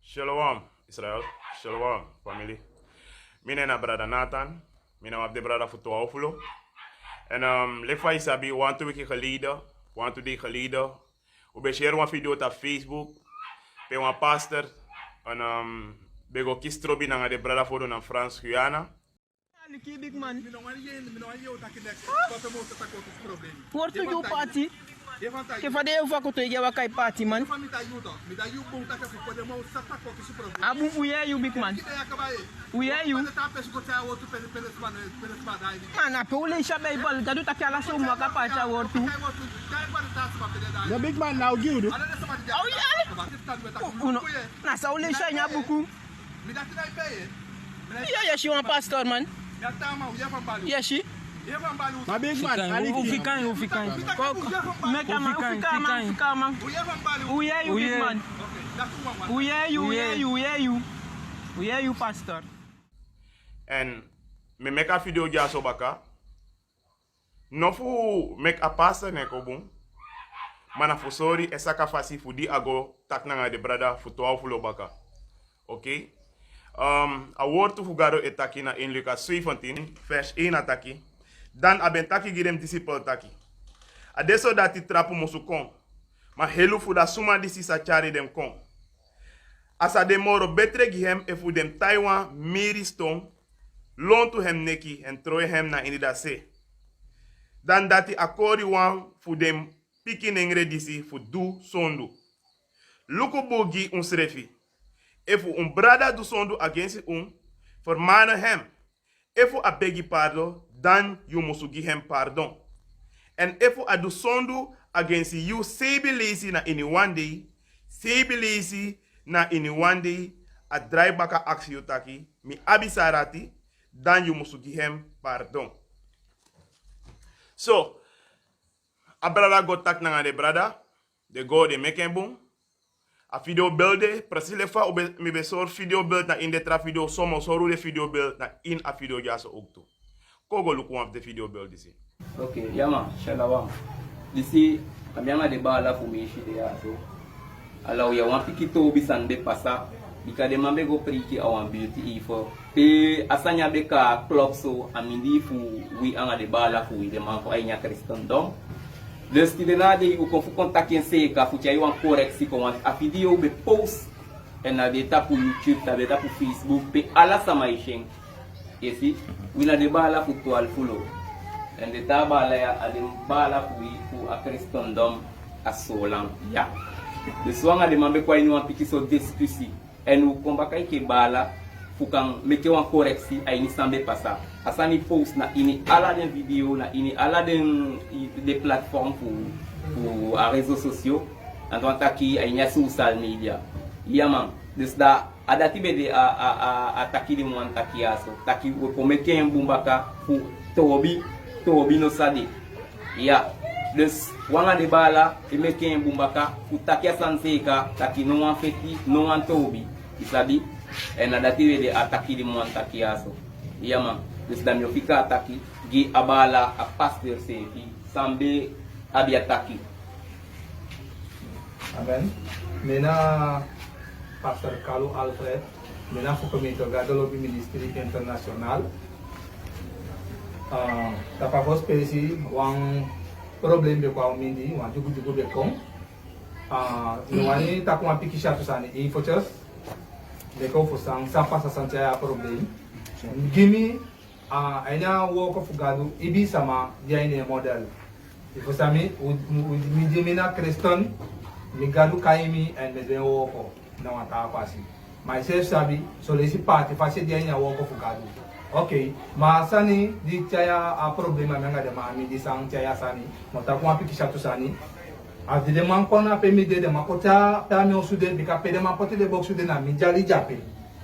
Shalom, Israel. Shalom, family. My name is brother Nathan. My name is de brother voor 12 uur. En lefa isabi, want we geleden, want we geleden. We share een video op Facebook. Bij een pastor. En bego kistrobi na de brother voor een Frans Guyana. Big man. Voor tu you party? Que fa de ufa ko to ge wa kai party man. Abu uye you big man. Uye you. Man a pe ule sha be bal gadu ta kala so mo ka pa cha wor tu. The big man now good. Oh yeah. Uno. Na sa ule sha nya buku. Yeah, she want pastor man. Yeah, she. My big man. Ufikan. Make a man, Ufika man. Uye you big man. Uye you pastor. En me make a video ja so baka. No fu make a pastor ne ko bun. Mana fu sorry esaka fasi fu di ago tak na de brother fu 12 uur baka. Okay? A woord toevoegado etaki na in Lucas 17, vers 1 ataki. Dan aben taki girem disciple taki. Adesso dati trapu mosu kon. Ma helu fu da suma disi sa chari dem kon. Asa de moro betre gihem e fu dem Taiwan miri stone. Lon to hem neki en troe hem na inida se. Dan dati akori wan fu dem piki nengre disi fu du sondu. Luku bogi unsrefi. Efu brada do sondu against vermanen hem. Efu a begi pardon, dan you must give hem pardon. En efu a do sondu against you, sebi lazy na in one day, sebi lazy na in one day, a dry baka aksi yutaki, mi abisarati, dan you must give hem pardon. So, a brada go tak na de brada, de go de meken boom. A video beelde, precies lefa mi besor video beeld na in de tra video somo soru de video beeld na in a video jaso ook toe. Kogo luku af de video beeld disi. Okay, yama, shalawam. Disi, kamyama de bala fumishi de yaso. Alaw ya wan pikito bisande pasa. Bika de mambe go priki awan beauty ifo. Pe asanya beka club so amindi fu wi anga de bala fu de manko ay nya kristendom. Dus die de u kon contact in seka fu tjai wan correctie kon want a video be post en na de tapu YouTube ta de tapu Facebook pe ala samaishen. Esi wina de bala fu to al fulo. En de ta bala ya alim bala fu a kristendom a solang ya. Dus wanga de mambe kwa inu wan piki so discussie en u kon baka ke bala fu kan meke wan correctie ay ni sambe pasa. Asani post na ini ala den video na ini ala den de plateforme pour a réseaux sociaux en tant que ay social media yaman dus da adati be de a taki de mo antaki aso taki ko meke mbumbaka fu tobi no sadi ya dus wanga de bala e meke mbumbaka fu taki asanseka taki no wan feti no wan tobi isabi en adati be de ataki de mo antaki aso yaman dus dam yo fika ataki gi abala a pastor sefi sambe abi ataki. Amen. Mena Pastor Carlo Alfred. Mena Fukomito Gadolobi Ministry International. Tapa vos pesi wang problem be kwa mindi wan jugu be kom. Nwani takwa piki shatu sani info church. Deko fusang sapa sa sanchaya problem. Gimi aina woko fugado ibi sama dia ini model. Ifo sami mi dimina Kriston mi gadu kaimi and me den woko na wata pasi. Myself sabi so lesi party fasi dia ini woko fugado. Okay, ma sani di chaya a problema menga de ma mi di sang chaya sani. Mota kwa pikisha tu sani. A di de man kona pe mi de makota ta mi osude bika pe de ma pote de boxu de na mi jali jape.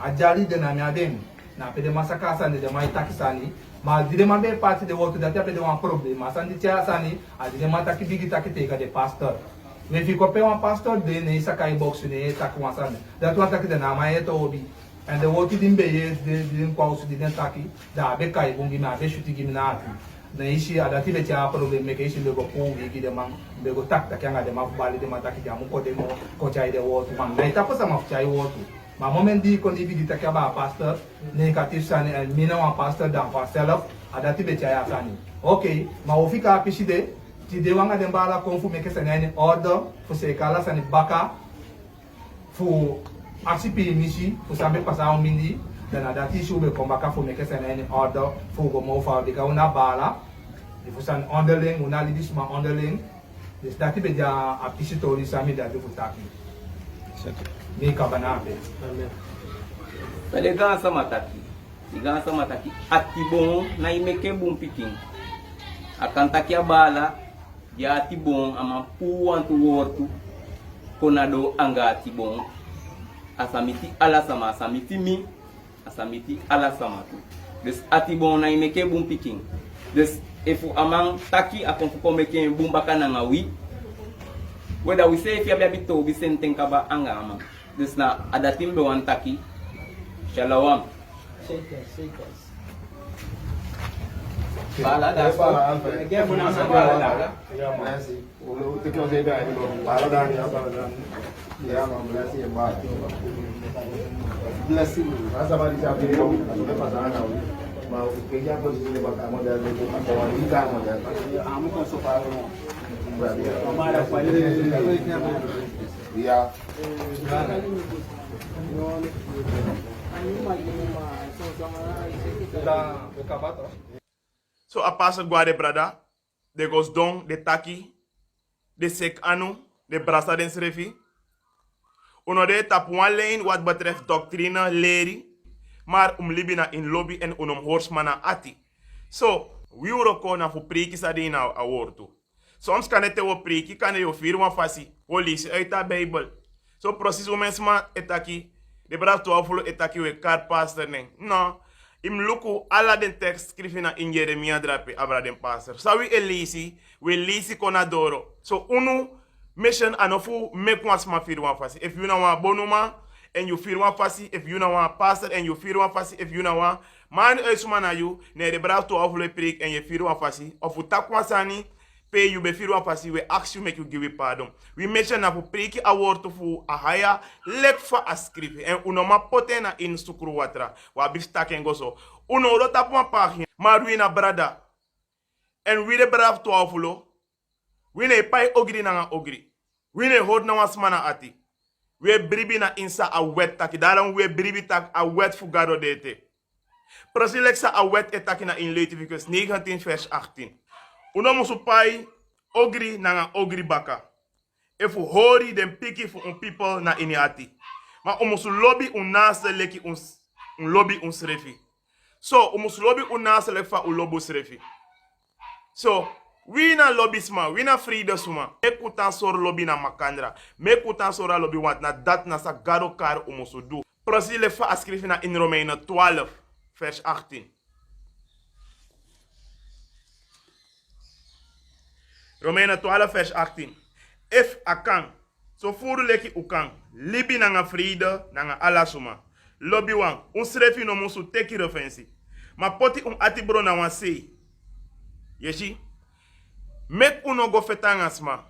A jali de na mi adem. Na pede masaka sani de mai takisani ma dire ma be parti de wotu da pede wan problema sani tia sani a dire ma taki bigi taki tega de pastor me fi ko pe wan pastor de ne saka i box ne taki wan sani da tu taki de na mai to obi and the wotu dimbe ye de din kwa usu din taki da be kai bungi ma be shuti gimi na ati na ishi adati be tia problema ke ishi be go ko wi de man be go tak tak anga de ma bali de ma taki jamu ko de mo ko chai de wotu man na ita ko sama chai wotu Maar moment die kon die tak ya ba pastor negatief sani en mina wan pastor dan vanzelf adati be chaya sani. Oké, maar of ik appreciate die de wanga den bala konfu meke sani in order voor sekala sani baka voor actie misi voor sambe pasao mindi dan adati shube kombaka voor meke sani in order voor go mo fa de ka una bala if san onderling una lidis ma onderling dus dati be ja appreciate ori sami dati voor taki. Ni kabanabe. Pele gansa mataki. Di gansa mataki ati bon na imeke bum piking. Akan takia bala dia ati bon ama puan tu wortu konado anga ati bon asamiti ala sama asamiti mi asamiti ala sama tu. Des ati bon na imeke bum piking. Des efu amang taki akon fu komeke bum bakana ngawi. Whether we say if you have a bit to be sent think about anga amang. Des na adatim be wan taki. Shalawam. Shakers. Bala dah. Dia muna sa bala. Ya masih. Ulu tu kau saya dah ini bala dah ni apa dah. Ya masih yang baru. Blessing. Masa baru siapa ni kau? Sudah pasangan kau. Mau kerja posisi ni bakal modal itu apa wanita modal. Ya amu kau separuh. Mama ada paling. Ya. So a pastor guarde brada, de gos don, de taki, de sek anu, de brasa den srefi. Uno de tap one lane wat betreft doctrine, leri, maar libina in lobby en horsmana ati. So, we uroko na fu priki sa di na a wortu. Soms kan het wo priki, kan je vier wan fasi, wo lisi uit de Bijbel. So, precies hoe mensen maar etaki, de braaf toafulo etaki we kar pastor neng. No, im luku ala den tekst skriven na in Jeremia drape abra den pastor. So we elisi, we lisi konadoro. So unu mission anofu make one sma fir one fasi. If you know one bonuma and you feel one fasi, if you know one pastor and you feel one fasi, if you know one man eusuma na you, ne de braaf toafulo prik and you feel one fasi. Of utakwa sani, pay you be feel one fasi, we ask you make you give it pardon. We mention na fu priki award fu a haya lek fa a script en uno ma potena in sukru watra wa bifstak en goso uno rota po pagina marwina brada en we de braaf to afulo we ne pai ogri na ogri we ne hod na wasmana ati we bribi na insa a wet tak dalam we bribi tak a wet fu gado dete prosilexa a wet etakina in Leviticus 19 vers 18 uno musu pai ogri na ogri baka efu hori den piki fu un people na iniati. Ma umusu lobby un nase leki un lobby un srefi. So umusu lobby un nase leki fa un lobo srefi. So we na lobby sma, we na freedom sma. Me kutan sor lobby na makandra. Me kutan sora lobby want na dat na sa gado kar umusu du. Prosi le fa ascrifi na in Romeinen 12 vers 18. Romeinen 12 vers 18. If akan, so furu leki ukan, libi nanga vrede, nanga alasuma. Lobby wan, srefi no musu teki refensi. Ma poti atibro na wan sei. Yeshi? Mek uno go fetanga sma.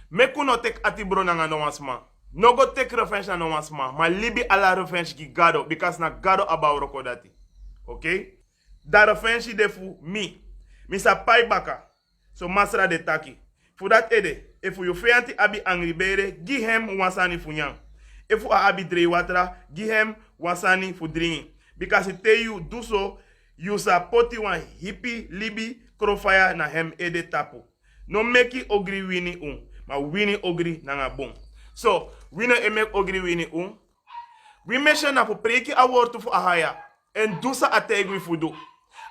Mek uno tek atibro nanga no wan sma. No go tek refensi na no wan sma. Ma libi ala refensi ki gado, because na gado about rokodati. Okay? Da refensi defu mi. Misa pai baka. So masra de taki. For that ede, if you fianti abi angry bere, give him wansani funyang. If you abi dre watra, give him wansani for drinking. Because it tell you do so, you sa poti wan hippie libi krofaya na hem ede tapo. No meki ogri wini ma wini ogri nanga bon. So, wini emek ogri wini we mention na for preki award for ahaya, en do sa ategri fudo.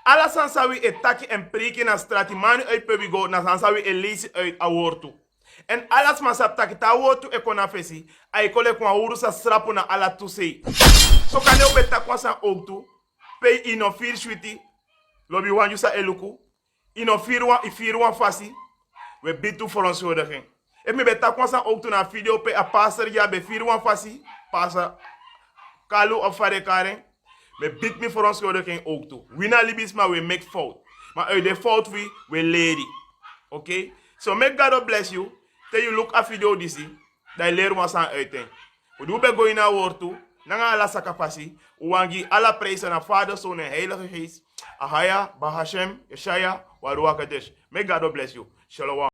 Alla sansawi etaki en priki na strati mani uit pebigo na sansawi elisi uit awortu. En alas masap taki ta awortu ekona fesi, a ekole kwa uru sa strapu na ala tusei. So kane ubeta kwa san oktu, pay inofir shwiti, lobi wan yusa eluku, ifir wan fasi, we bitu foronsi odegen. E mi beta kwa san oktu na video pe a passer ya be fir wan fasi, pasa kalu of fare karen, me bid me voor ons geworden ook toe. We na libis maar we make fault. Maar uit de fault we lady. Okay? So may God bless you. Till you look at video this, dat leer was aan uiteen. We doen bij going naar woord toe. Nanga ala sakapasi. Wangi ala prijs aan Vader, Zoon en Heilige Geest. Ahaya, Bahashem, Yeshaya, Waruakadesh. May God bless you. Shalom.